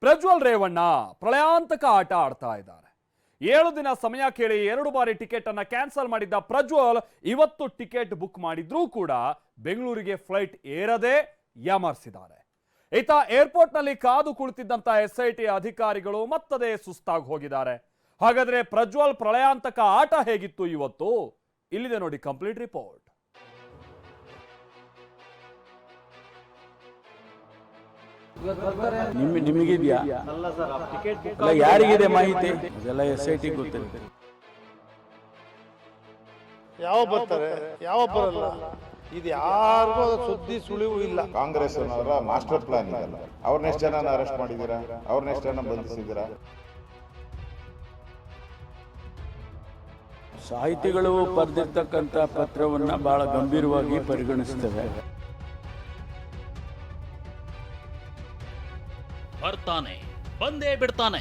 ಪ್ರಜ್ವಲ್ ರೇವಣ್ಣ ಪ್ರಳಯಾಂತಕ ಆಟ ಆಡ್ತಾ ಇದ್ದಾರೆ. 7 ದಿನ ಸಮಯ ಕೇಳಿ 2 ಬಾರಿ ಟಿಕೆಟ್ ಅನ್ನ ಕ್ಯಾನ್ಸಲ್ ಮಾಡಿದ್ದ ಪ್ರಜ್ವಲ್ ಇವತ್ತು ಟಿಕೆಟ್ ಬುಕ್ ಮಾಡಿದ್ರೂ ಕೂಡ ಬೆಂಗಳೂರಿಗೆ ಫ್ಲೈಟ್ ಏರದೆ ಯಾಮಾರಿಸಿದ್ದಾರೆ. ಈತ ಏರ್ಪೋರ್ಟ್ ನಲ್ಲಿ ಕಾದು ಕುಳಿತಿದ್ದಂತ SIT ಅಧಿಕಾರಿಗಳು ಮತ್ತದೇ ಸುಸ್ತಾಗಿ ಹೋಗಿದ್ದಾರೆ. ಹಾಗಾದ್ರೆ ಪ್ರಜ್ವಲ್ ಪ್ರಳಯಾಂತಕ ಆಟ ಹೇಗಿತ್ತು ಇವತ್ತು? ಇಲ್ಲಿದೆ ನೋಡಿ ಕಂಪ್ಲೀಟ್ ರಿಪೋರ್ಟ್. ನಿಮಗಿದೆಯಾ? ಯಾರಿಗಿದೆ ಮಾಹಿತಿ? ಅದೆಲ್ಲ SIT ಗೊತ್ತಿರುತ್ತೆ. ಯಾವ ಬರ್ತಾರೆ ಯಾವ ಬರಲ್ಲ, ಇದು ಯಾರಿಗೂ ಸುದ್ದಿ ಸುಳಿವು ಇಲ್ಲ. ಕಾಂಗ್ರೆಸ್ ಅವರ ಮಾಸ್ಟರ್ ಪ್ಲಾನ್ ಇದೆಲ್ಲ. ಅವ್ರನ್ನೆಷ್ಟು ಜನ ಅರೆಸ್ಟ್ ಮಾಡಿದ್ದೀರಾ? ಅವ್ರನ್ನೆಷ್ಟು ಜನ ಬಂಧಿಸಿದ್ದೀರಾ? ಸಾಹಿತಿಗಳು ಬರೆದಿರ್ತಕ್ಕಂಥ ಪತ್ರವನ್ನ ಬಹಳ ಗಂಭೀರವಾಗಿ ಪರಿಗಣಿಸ್ತೇವೆ. ಬರ್ತಾನೆ, ಬಂದೇ ಬಿಡ್ತಾನೆ,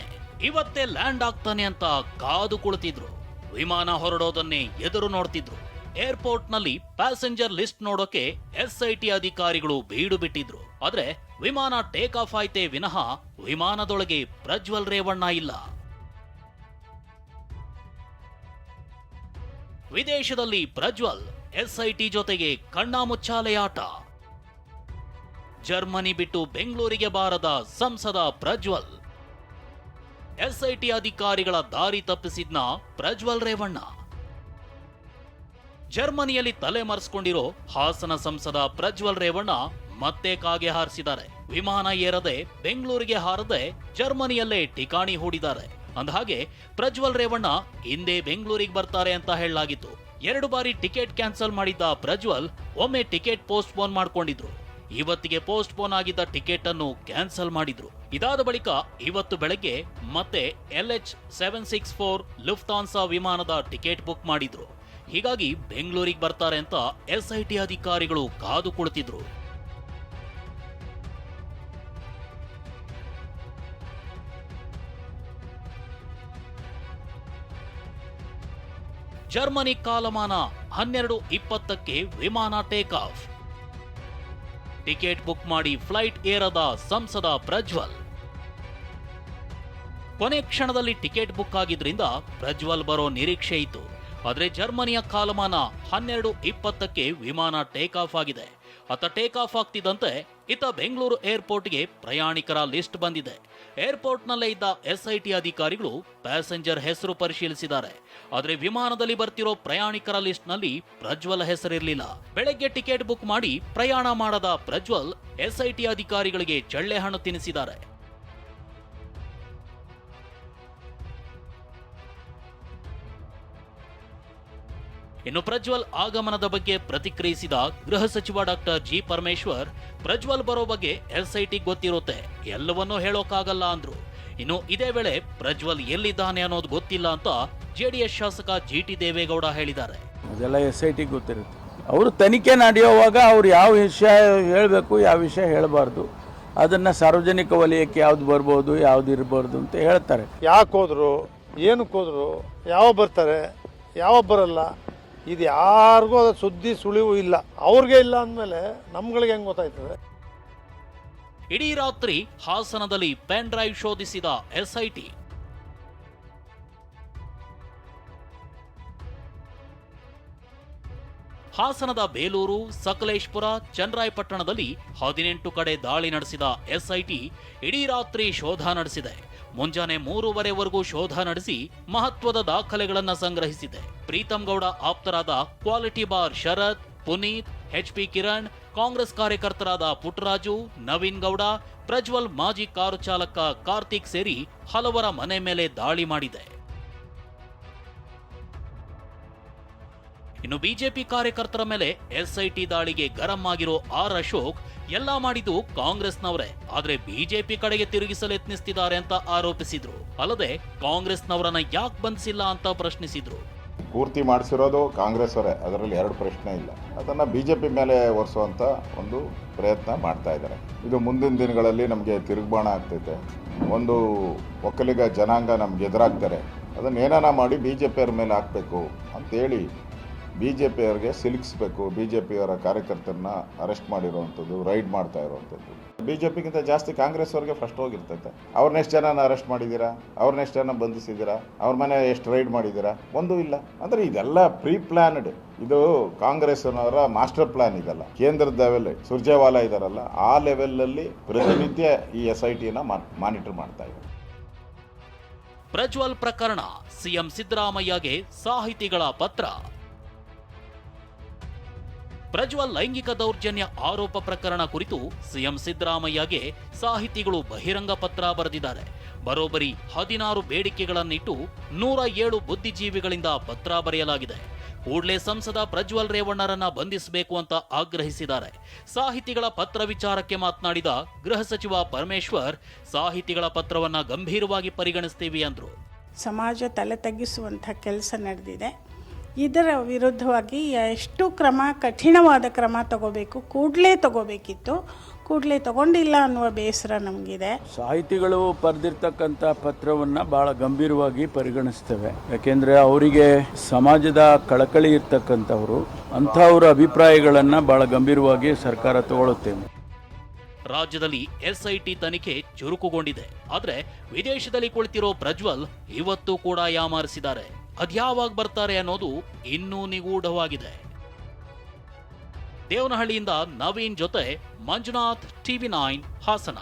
ಇವತ್ತೇ ಲ್ಯಾಂಡ್ ಆಗ್ತಾನೆ ಅಂತ ಕಾದು ಕುಳಿತಿದ್ರು. ವಿಮಾನ ಹೊರಡೋದನ್ನೇ ಎದುರು ನೋಡ್ತಿದ್ರು. ಏರ್ಪೋರ್ಟ್ ನಲ್ಲಿ ಪ್ಯಾಸೆಂಜರ್ ಲಿಸ್ಟ್ ನೋಡೋಕೆ SIT ಅಧಿಕಾರಿಗಳು ಬೀಡು ಬಿಟ್ಟಿದ್ರು. ಆದ್ರೆ ವಿಮಾನ ಟೇಕ್ ಆಫ್ ಆಯ್ತೇ ವಿನಃ ವಿಮಾನದೊಳಗೆ ಪ್ರಜ್ವಲ್ ರೇವಣ್ಣ ಇಲ್ಲ. ವಿದೇಶದಲ್ಲಿ ಪ್ರಜ್ವಲ್ SIT ಜೊತೆಗೆ ಕಣ್ಣಾಮುಚ್ಚಾಲೆಯಾಟ. ಜರ್ಮನಿ ಬಿಟ್ಟು ಬೆಂಗಳೂರಿಗೆ ಬಾರದ ಸಂಸದ ಪ್ರಜ್ವಲ್. SIT ಅಧಿಕಾರಿಗಳ ದಾರಿ ತಪ್ಪಿಸಿದ್ನ ಪ್ರಜ್ವಲ್ ರೇವಣ್ಣ. ಜರ್ಮನಿಯಲ್ಲಿ ತಲೆ ಮರೆಸ್ಕೊಂಡಿರೋ ಹಾಸನ ಸಂಸದ ಪ್ರಜ್ವಲ್ ರೇವಣ್ಣ ಮತ್ತೆ ಕಾಗೆ ಹಾರಿಸಿದ್ದಾರೆ. ವಿಮಾನ ಏರದೆ ಬೆಂಗಳೂರಿಗೆ ಹಾರದೆ ಜರ್ಮನಿಯಲ್ಲೇ ಠಿಕಾಣಿ ಹೂಡಿದ್ದಾರೆ. ಅಂದಹಾಗೆ ಪ್ರಜ್ವಲ್ ರೇವಣ್ಣ ಹಿಂದೆ ಬೆಂಗಳೂರಿಗೆ ಬರ್ತಾರೆ ಅಂತ ಹೇಳಲಾಗಿತ್ತು. 2 ಬಾರಿ ಟಿಕೆಟ್ ಕ್ಯಾನ್ಸಲ್ ಮಾಡಿದ್ದ ಪ್ರಜ್ವಲ್ ಒಮ್ಮೆ ಟಿಕೆಟ್ ಪೋಸ್ಟ್ ಪೋನ್ ಮಾಡ್ಕೊಂಡಿದ್ರು. ಇವತ್ತಿಗೆ ಪೋಸ್ಟ್ ಪೋನ್ ಆಗಿದ್ದ ಟಿಕೆಟ್ ಅನ್ನು ಕ್ಯಾನ್ಸಲ್ ಮಾಡಿದ್ರು. ಇದಾದ ಬಳಿಕ ಇವತ್ತು ಬೆಳಗ್ಗೆ ಮತ್ತೆ LH764 ಲುಫ್ತಾನ್ಸಾ ವಿಮಾನದ ಟಿಕೆಟ್ ಬುಕ್ ಮಾಡಿದ್ರು. ಹೀಗಾಗಿ ಬೆಂಗಳೂರಿಗೆ ಬರ್ತಾರೆ ಅಂತ SIT ಅಧಿಕಾರಿಗಳು ಕಾದು ಕುಳಿತಿದ್ರು. ಜರ್ಮನಿ ಕಾಲಮಾನ 12:20ಕ್ಕೆ ವಿಮಾನ ಟೇಕ್ ಆಫ್. ಟಿಕೆಟ್ ಬುಕ್ ಮಾಡಿ ಫ್ಲೈಟ್ ಏರದ ಸಂಸದ ಪ್ರಜ್ವಲ್. ಕೊನೆ ಕ್ಷಣದಲ್ಲಿ ಟಿಕೆಟ್ ಬುಕ್ ಆಗಿದ್ರಿಂದ ಪ್ರಜ್ವಲ್ ಬರೋ ನಿರೀಕ್ಷೆ ಇತ್ತು. ಆದರೆ ಜರ್ಮನಿಯ ಕಾಲಮಾನ 12:20ಕ್ಕೆ ವಿಮಾನ ಟೇಕ್ ಆಫ್ ಆಗಿದೆ. ಆತ ಟೇಕ್ ಆಫ್ ಆಗ್ತಿದ್ದಂತೆ ಇತ್ತ ಬೆಂಗಳೂರು ಏರ್ಪೋರ್ಟ್ಗೆ ಪ್ರಯಾಣಿಕರ ಲಿಸ್ಟ್ ಬಂದಿದೆ. ಏರ್ಪೋರ್ಟ್ನಲ್ಲೇ ಇದ್ದ SIT ಅಧಿಕಾರಿಗಳು ಪ್ಯಾಸೆಂಜರ್ ಹೆಸರು ಪರಿಶೀಲಿಸಿದ್ದಾರೆ. ಆದರೆ ವಿಮಾನದಲ್ಲಿ ಬರ್ತಿರೋ ಪ್ರಯಾಣಿಕರ ಲಿಸ್ಟ್ ನಲ್ಲಿ ಪ್ರಜ್ವಲ್ ಹೆಸರಿರಲಿಲ್ಲ. ಬೆಳಗ್ಗೆ ಟಿಕೆಟ್ ಬುಕ್ ಮಾಡಿ ಪ್ರಯಾಣ ಮಾಡದ ಪ್ರಜ್ವಲ್ SIT ಅಧಿಕಾರಿಗಳಿಗೆ ಚಳ್ಳೆ ಹಣ್ಣು ತಿನ್ನಿಸಿದ್ದಾರೆ. ಇನ್ನು ಪ್ರಜ್ವಲ್ ಆಗಮನದ ಬಗ್ಗೆ ಪ್ರತಿಕ್ರಿಯಿಸಿದ ಗೃಹ ಸಚಿವ ಡಾಕ್ಟರ್ G. ಪರಮೇಶ್ವರ್, ಪ್ರಜ್ವಲ್ ಬರೋ ಬಗ್ಗೆ SIT ಗೊತ್ತಿರುತ್ತೆ, ಎಲ್ಲವನ್ನೂ ಹೇಳೋಕ್ಕಾಗಲ್ಲ ಅಂದ್ರು. ಇನ್ನು ಇದೇ ವೇಳೆ ಪ್ರಜ್ವಲ್ ಎಲ್ಲಿದ್ದಾನೆ ಅನ್ನೋದು ಗೊತ್ತಿಲ್ಲ ಅಂತ JDS ಶಾಸಕ GT ದೇವೇಗೌಡ ಹೇಳಿದ್ದಾರೆ. ಅದೆಲ್ಲ SIT ಗೊತ್ತಿರುತ್ತೆ. ಅವರು ತನಿಖೆ ನಡೆಯುವಾಗ ಅವ್ರು ಯಾವ ವಿಷಯ ಹೇಳಬೇಕು ಯಾವ ವಿಷಯ ಹೇಳಬಾರ್ದು ಅದನ್ನ ಸಾರ್ವಜನಿಕ ವಲಯಕ್ಕೆ ಯಾವ್ದು ಬರ್ಬೋದು ಯಾವ್ದು ಇರಬಾರ್ದು ಅಂತ ಹೇಳ್ತಾರೆ. ಯಾಕೆ ಹೋದ್ರು, ಏನಕ್ಕೆ ಹೋದ್ರು, ಯಾವ ಬರ್ತಾರೆ ಯಾವ ಬರಲ್ಲ, ಇದು ಯಾರಿಗೂ ಅದ ಸುದ್ದಿ ಸುಳಿವು ಇಲ್ಲ. ಅವ್ರಿಗೆ ಇಲ್ಲ ಅಂದಮೇಲೆ ನಮ್ಗಳಿಗೆ ಹೆಂಗ್ ಗೊತ್ತಾಯ್ತದೆ? ಇಡೀ ರಾತ್ರಿ ಹಾಸನದಲ್ಲಿ ಪೆನ್ ಡ್ರೈವ್ ಶೋಧಿಸಿದ SIT. ಹಾಸನದ ಬೇಲೂರು, ಸಕಲೇಶ್ಪುರ, ಚನ್ನರಾಯಪಟ್ಟಣದಲ್ಲಿ 18 ಕಡೆ ದಾಳಿ ನಡೆಸಿದ SIT ಇಡೀ ರಾತ್ರಿ ಶೋಧ ನಡೆಸಿದೆ. ಮುಂಜಾನೆ 3:30ವರೆಗೂ ಶೋಧ ನಡೆಸಿ ಮಹತ್ವದ ದಾಖಲೆಗಳನ್ನು ಸಂಗ್ರಹಿಸಿದೆ. ಪ್ರೀತಂ ಗೌಡ ಆಪ್ತರಾದ ಕ್ವಾಲಿಟಿ ಬಾರ್ ಶರತ್, ಪುನೀತ್, HP ಕಿರಣ್, ಕಾಂಗ್ರೆಸ್ ಕಾರ್ಯಕರ್ತರಾದ ಪುಟ್ಟರಾಜು, ನವೀನ್ ಗೌಡ, ಪ್ರಜ್ವಲ್ ಮಾಜಿ ಕಾರು ಚಾಲಕ ಕಾರ್ತಿಕ್ ಸೇರಿ ಹಲವರ ಮನೆ ಮೇಲೆ ದಾಳಿ ಮಾಡಿದೆ. ಇನ್ನು ಬಿಜೆಪಿ ಕಾರ್ಯಕರ್ತರ ಮೇಲೆ SIT ದಾಳಿಗೆ ಗರಂ ಆಗಿರೋ ಆರ್ ಅಶೋಕ್ ಎಲ್ಲ ಮಾಡಿದ್ದು ಕಾಂಗ್ರೆಸ್ನವರೇ, ಆದ್ರೆ ಬಿಜೆಪಿ ಕಡೆಗೆ ತಿರುಗಿಸಲು ಯತ್ನಿಸ್ತಿದ್ದಾರೆ ಅಂತ ಆರೋಪಿಸಿದ್ರು. ಅಲ್ಲದೆ ಕಾಂಗ್ರೆಸ್ನವರನ್ನ ಯಾಕೆ ಬಂಧಿಸಿಲ್ಲ ಅಂತ ಪ್ರಶ್ನಿಸಿದ್ರು. ಪೂರ್ತಿ ಮಾಡಿಸಿರೋದು ಕಾಂಗ್ರೆಸ್ ಅವರೇ, ಅದರಲ್ಲಿ 2 ಪ್ರಶ್ನೆ ಇಲ್ಲ. ಅದನ್ನು BJP ಮೇಲೆ ಒರೆಸುವಂಥ ಒಂದು ಪ್ರಯತ್ನ ಮಾಡ್ತಾ ಇದ್ದಾರೆ. ಇದು ಮುಂದಿನ ದಿನಗಳಲ್ಲಿ ನಮಗೆ ತಿರುಗ್ಬಾಣ ಆಗ್ತೈತೆ. ಒಂದು ಒಕ್ಕಲಿಗ ಜನಾಂಗ ನಮ್ಗೆ ಎದುರಾಗ್ತಾರೆ, ಅದನ್ನು ಏನಾನ ಮಾಡಿ BJP ಅವ್ರ ಮೇಲೆ ಹಾಕಬೇಕು ಅಂತೇಳಿ BJPಯವರಿಗೆ ಸಿಲುಕಿಸ್ಬೇಕು, BJPಯವರ ಕಾರ್ಯಕರ್ತರನ್ನ ಅರೆಸ್ಟ್ ಮಾಡಿರುವಂಥದ್ದು, ರೈಡ್ ಮಾಡ್ತಾ ಇರುವಂಥದ್ದು. BJPಗಿಂತ ಜಾಸ್ತಿ ಕಾಂಗ್ರೆಸ್ ಅವರಿಗೆ ಫಸ್ಟ್ ಹೋಗಿರ್ತೈತೆ. ಅವ್ರನ್ನೆಷ್ಟು ಜನನ ಅರೆಸ್ಟ್ ಮಾಡಿದ್ದೀರಾ, ಅವ್ರನ್ನೆಷ್ಟು ಜನ ಬಂಧಿಸಿದ್ದೀರಾ, ಅವ್ರ ಮನೆ ಎಷ್ಟು ರೈಡ್ ಮಾಡಿದ್ದೀರಾ, ಒಂದೂ ಇಲ್ಲ. ಅಂದರೆ ಇದೆಲ್ಲ ಪ್ರೀ ಪ್ಲಾನ್ಡ್. ಇದು ಕಾಂಗ್ರೆಸ್ನವರ ಮಾಸ್ಟರ್ ಪ್ಲಾನ್ ಇದಲ್ಲ. ಕೇಂದ್ರದ ಲೆವೆಲ್ ಸುರ್ಜೇವಾಲಾ ಇದಾರಲ್ಲ, ಆ ಲೆವೆಲಲ್ಲಿ ಪ್ರತಿನಿತ್ಯ ಈ SITನ ಮಾನಿಟರ್ ಮಾಡ್ತಾ ಇದ್ದಾರೆ. ಪ್ರಜ್ವಲ್ ಪ್ರಕರಣ, ಸಿಎಂ ಸಿದ್ದರಾಮಯ್ಯಗೆ ಸಾಹಿತಿಗಳ ಪತ್ರ. ಪ್ರಜ್ವಲ್ ಲೈಂಗಿಕ ದೌರ್ಜನ್ಯ ಆರೋಪ ಪ್ರಕರಣ ಕುರಿತು ಸಿಎಂ ಸಿದ್ದರಾಮಯ್ಯಗೆ ಸಾಹಿತಿಗಳು ಬಹಿರಂಗ ಪತ್ರ ಬರೆದಿದ್ದಾರೆ. ಬರೋಬ್ಬರಿ 16 ಬೇಡಿಕೆಗಳನ್ನಿಟ್ಟು 107 ಬುದ್ಧಿಜೀವಿಗಳಿಂದ ಪತ್ರ ಬರೆಯಲಾಗಿದೆ. ಕೂಡಲೇ ಸಂಸದ ಪ್ರಜ್ವಲ್ ರೇವಣ್ಣರನ್ನ ಬಂಧಿಸಬೇಕು ಅಂತ ಆಗ್ರಹಿಸಿದ್ದಾರೆ. ಸಾಹಿತಿಗಳ ಪತ್ರ ವಿಚಾರಕ್ಕೆ ಮಾತನಾಡಿದ ಗೃಹ ಸಚಿವ ಪರಮೇಶ್ವರ್, ಸಾಹಿತಿಗಳ ಪತ್ರವನ್ನ ಗಂಭೀರವಾಗಿ ಪರಿಗಣಿಸ್ತೀವಿ ಅಂದ್ರು. ಸಮಾಜ ತಲೆ ತಗ್ಗಿಸುವಂಥ ಕೆಲಸ ನಡೆದಿದೆ. ಇದರ ವಿರುದ್ಧವಾಗಿ ಎಷ್ಟು ಕಠಿಣವಾದ ಕ್ರಮ ತಗೋಬೇಕು, ಕೂಡಲೇ ತಗೋಬೇಕಿತ್ತು, ಕೂಡಲೇ ತಗೊಂಡಿಲ್ಲ ಅನ್ನುವ ಬೇಸರ ನಮಗಿದೆ. ಸಾಹಿತಿಗಳು ಬರೆದಿರ್ತಕ್ಕಂಥ ಪತ್ರವನ್ನು ಭಾಳ ಗಂಭೀರವಾಗಿ ಪರಿಗಣಿಸ್ತೇವೆ. ಯಾಕೆಂದರೆ ಅವರಿಗೆ ಸಮಾಜದ ಕಳಕಳಿ ಇರ್ತಕ್ಕಂಥವ್ರು, ಅಂಥವ್ರ ಅಭಿಪ್ರಾಯಗಳನ್ನು ಭಾಳ ಗಂಭೀರವಾಗಿ ಸರ್ಕಾರ ತಗೊಳ್ಳುತ್ತೇವೆ. ರಾಜ್ಯದಲ್ಲಿ SIT ತನಿಖೆ ಚುರುಕುಗೊಂಡಿದೆ. ಆದರೆ ವಿದೇಶದಲ್ಲಿ ಕುಳಿತಿರೋ ಪ್ರಜ್ವಲ್ ಇವತ್ತು ಕೂಡ ಯಾಮಾರಿಸಿದ್ದಾರೆ. ಅದ್ಯಾವಾಗ ಬರ್ತಾರೆ ಅನ್ನೋದು ಇನ್ನೂ ನಿಗೂಢವಾಗಿದೆ. ದೇವನಹಳ್ಳಿಯಿಂದ ನವೀನ್ ಜೊತೆ ಮಂಜುನಾಥ್, TV9 ಹಾಸನ.